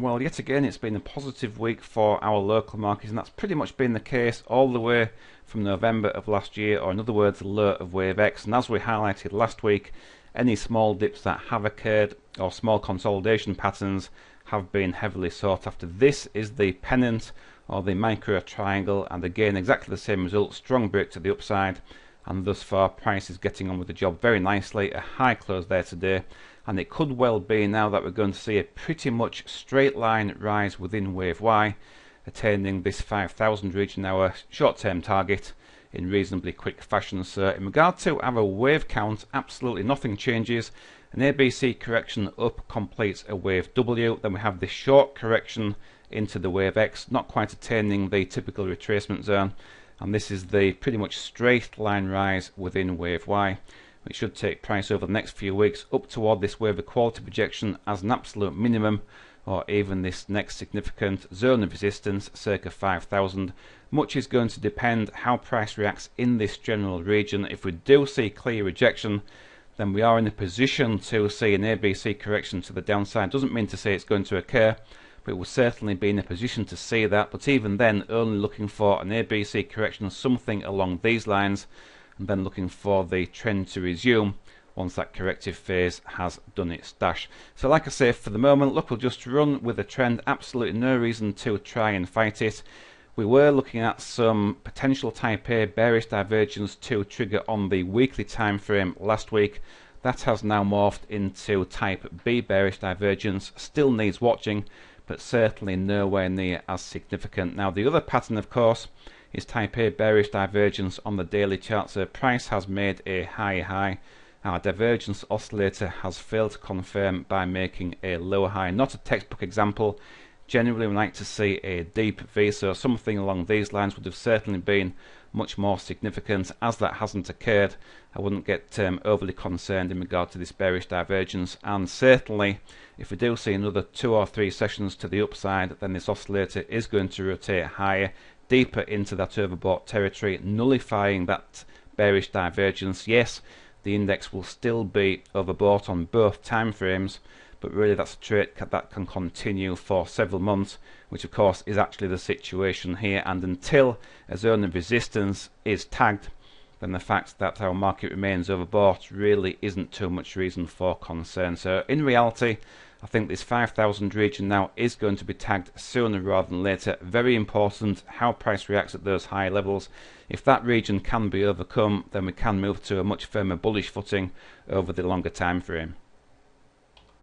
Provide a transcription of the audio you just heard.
Well, yet again, it's been a positive week for our local markets, and that's pretty much been the case all the way from November of last year, or in other words, the low of wave X. And as we highlighted last week, any small dips that have occurred or small consolidation patterns have been heavily sought after. This is the pennant or the micro triangle, and again, exactly the same result, strong break to the upside. And thus far, price is getting on with the job very nicely. A high close there today, and it could well be now that we're going to see a pretty much straight line rise within wave Y, attaining this 5,000 region, our short-term target, in reasonably quick fashion. So in regard to our wave count, absolutely nothing changes. An ABC correction up completes a wave W. Then we have this short correction into the wave X, not quite attaining the typical retracement zone. And this is the pretty much straight line rise within wave Y, which should take price over the next few weeks up toward this wave equality projection as an absolute minimum, or even this next significant zone of resistance, circa 5,000. Much is going to depend how price reacts in this general region. If we do see clear rejection, then we are in a position to see an ABC correction to the downside. Doesn't mean to say it's going to occur, but it will certainly be in a position to see that. But even then, only looking for an ABC correction, something along these lines, and then looking for the trend to resume once that corrective phase has done its dash. So like I say, for the moment, look, we'll just run with the trend. Absolutely no reason to try and fight it. We were looking at some potential type A bearish divergence to trigger on the weekly time frame last week. That has now morphed into type B bearish divergence. Still needs watching, but certainly nowhere near as significant. Now the other pattern, of course, is type A bearish divergence on the daily chart. So price has made a higher high. Our divergence oscillator has failed to confirm by making a lower high. Not a textbook example. Generally we like to see a deep V, so something along these lines would have certainly been much more significant. As that hasn't occurred, I wouldn't get overly concerned in regard to this bearish divergence, and certainly if we do see another 2 or 3 sessions to the upside, then this oscillator is going to rotate higher, deeper into that overbought territory, nullifying that bearish divergence. Yes, the index will still be overbought on both time frames, but really that's a trade that can continue for several months, which of course is actually the situation here. And until a zone of resistance is tagged, then the fact that our market remains overbought really isn't too much reason for concern. So in reality, I think this 5,000 region now is going to be tagged sooner rather than later. Very important how price reacts at those high levels. If that region can be overcome, then we can move to a much firmer bullish footing over the longer time frame.